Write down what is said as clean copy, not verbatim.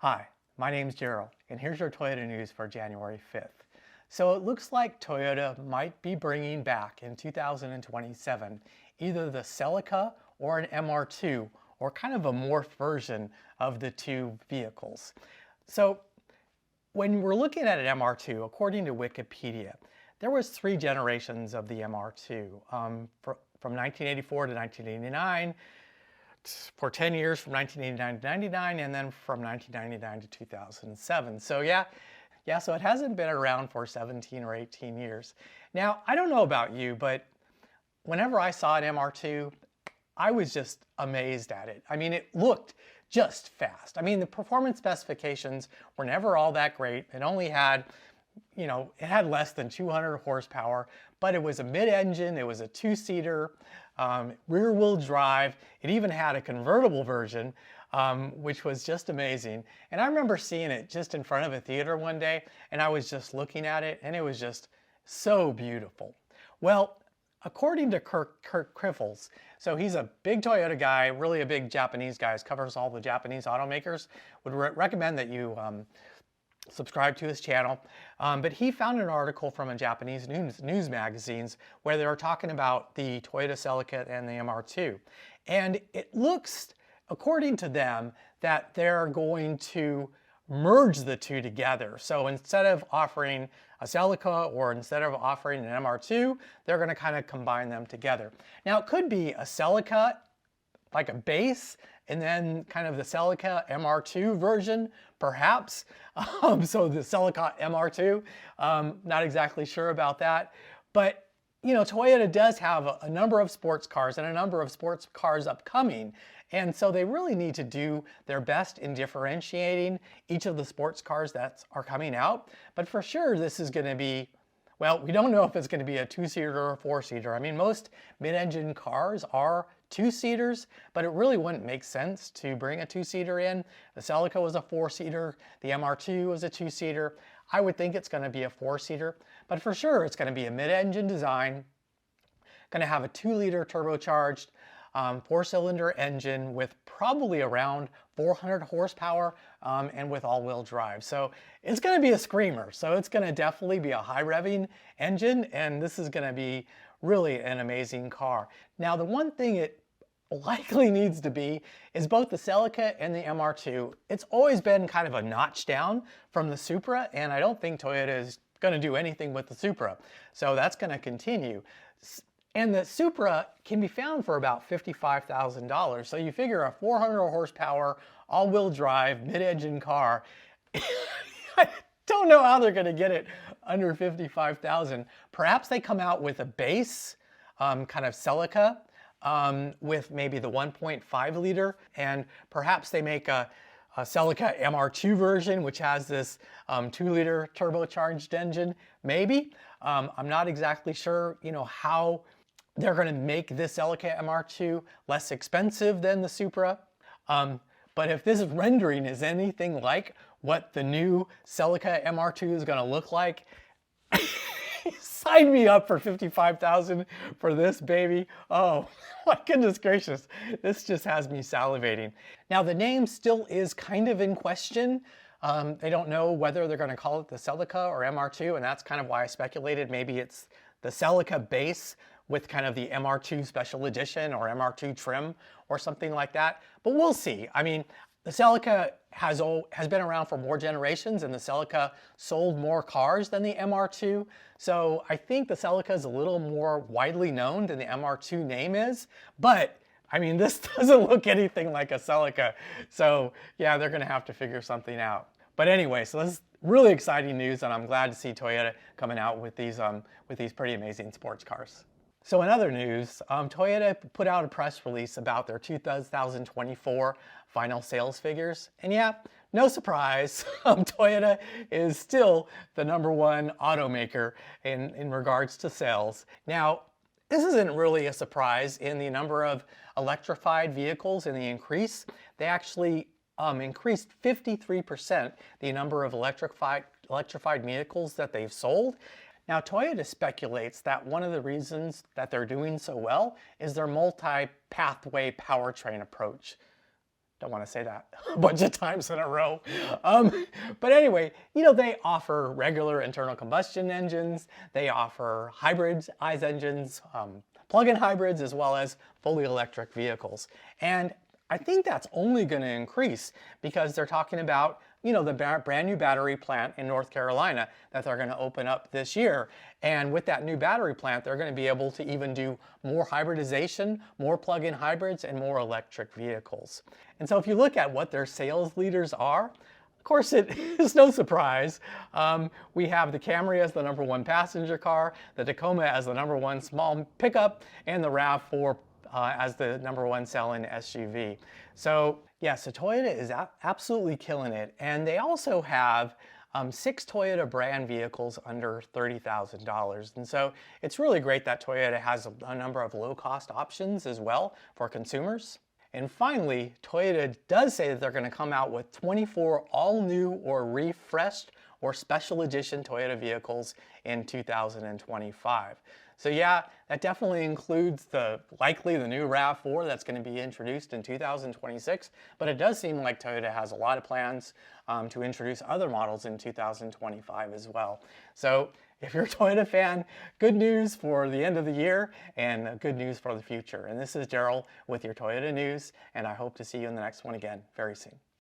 Hi, my name's Gerald, and here's your Toyota news for January 5th. So it looks like Toyota might be bringing back in 2027 either the Celica or an MR2, or kind of a morphed version of the two vehicles. So when we're looking at an MR2, according to Wikipedia, there was 3 generations of the MR2, from 1984 to 1989, for 10 years from 1989 to 99, and then from 1999 to 2007. So so it hasn't been around for 17 or 18 years. Now, I don't know about you, but whenever I saw an MR2, I was just amazed at it. I mean, it looked just fast. I mean, the performance specifications were never all that great. It only had, it had less than 200 horsepower, but it was a mid-engine, it was a 2-seater, rear-wheel drive. It even had a convertible version, which was just amazing. And I remember seeing it just in front of a theater one day, and I was just looking at it, and it was just so beautiful. Well, according to Kurt Kriffels, so he's a big Toyota guy, really a big Japanese guy, covers all the Japanese automakers, would recommend that you subscribe to his channel. But he found an article from a Japanese news magazines where they were talking about the Toyota Celica and the MR2. And it looks, according to them, that they're going to merge the two together. So instead of offering a Celica or instead of offering an MR2, they're going to kind of combine them together. Now, it could be a Celica, like a base, and then kind of the Celica MR2 version, perhaps. So the Celica MR2, not exactly sure about that. But, Toyota does have a number of sports cars and a number of sports cars upcoming. And so they really need to do their best in differentiating each of the sports cars that are coming out. But for sure, this is going to be, well, we don't know if it's going to be a 2-seater or a 4-seater. I mean, most mid-engine cars are 2-seaters, but it really wouldn't make sense to bring a 2-seater in. The Celica was a 4-seater, the MR2 was a 2-seater. I would think it's going to be a 4-seater, but for sure it's going to be a mid-engine design, going to have a 2-liter turbocharged 4-cylinder engine with probably around 400 horsepower and with all-wheel drive. So it's going to be a screamer. So it's going to definitely be a high-revving engine, and this is going to be really an amazing car. Now, the one thing it likely needs to be is both the Celica and the MR2. It's always been kind of a notch down from the Supra, and I don't think Toyota is going to do anything with the Supra. So that's going to continue. And the Supra can be found for about $55,000. So you figure a 400 horsepower, all-wheel drive, mid-engine car. I don't know how they're going to get it under $55,000. Perhaps they come out with a base, kind of Celica, with maybe the 1.5 liter, and perhaps they make a Celica MR2 version, which has this 2-liter turbocharged engine, maybe. I'm not exactly sure, how they're going to make this Celica MR2 less expensive than the Supra. But if this rendering is anything like what the new Celica MR2 is going to look like, sign me up for $55,000 for this baby. Oh my goodness gracious, this just has me salivating. Now, the name still is kind of in question. They don't know whether they're going to call it the Celica or MR2, and that's kind of why I speculated maybe it's the Celica base with kind of the MR2 special edition or MR2 trim or something like that. But we'll see. I mean, the Celica has been around for more generations, and the Celica sold more cars than the MR2. So I think the Celica is a little more widely known than the MR2 name is. But I mean, this doesn't look anything like a Celica. So yeah, they're going to have to figure something out. But anyway, so this is really exciting news, and I'm glad to see Toyota coming out with these pretty amazing sports cars. So in other news, Toyota put out a press release about their 2024 final sales figures. And yeah, no surprise, Toyota is still the #1 automaker in regards to sales. Now, this isn't really a surprise in the number of electrified vehicles and the increase. They actually increased 53% the number of electrified vehicles that they've sold. Now, Toyota speculates that one of the reasons that they're doing so well is their multi-pathway powertrain approach. Don't want to say that a bunch of times in a row. But anyway, you know, they offer regular internal combustion engines. They offer hybrids, ICE engines, plug-in hybrids, as well as fully electric vehicles. And I think that's only going to increase because they're talking about, you know, the brand new battery plant in North Carolina that they're going to open up this year. And with that new battery plant, they're going to be able to even do more hybridization, more plug-in hybrids, and more electric vehicles. And so if you look at what their sales leaders are, of course, it is no surprise. We have the Camry as the #1 passenger car, the Tacoma as the #1 small pickup, and the RAV4 as the #1 selling SUV. So yes, so Toyota is absolutely killing it. And they also have 6 Toyota brand vehicles under $30,000. And so it's really great that Toyota has a number of low-cost options as well for consumers. And finally, Toyota does say that they're going to come out with 24 all-new or refreshed or special edition Toyota vehicles in 2025. So yeah, that definitely includes likely the new RAV4 that's going to be introduced in 2026, but it does seem like Toyota has a lot of plans to introduce other models in 2025 as well. So if you're a Toyota fan, good news for the end of the year and good news for the future. And this is Daryl with your Toyota News, and I hope to see you in the next one again very soon.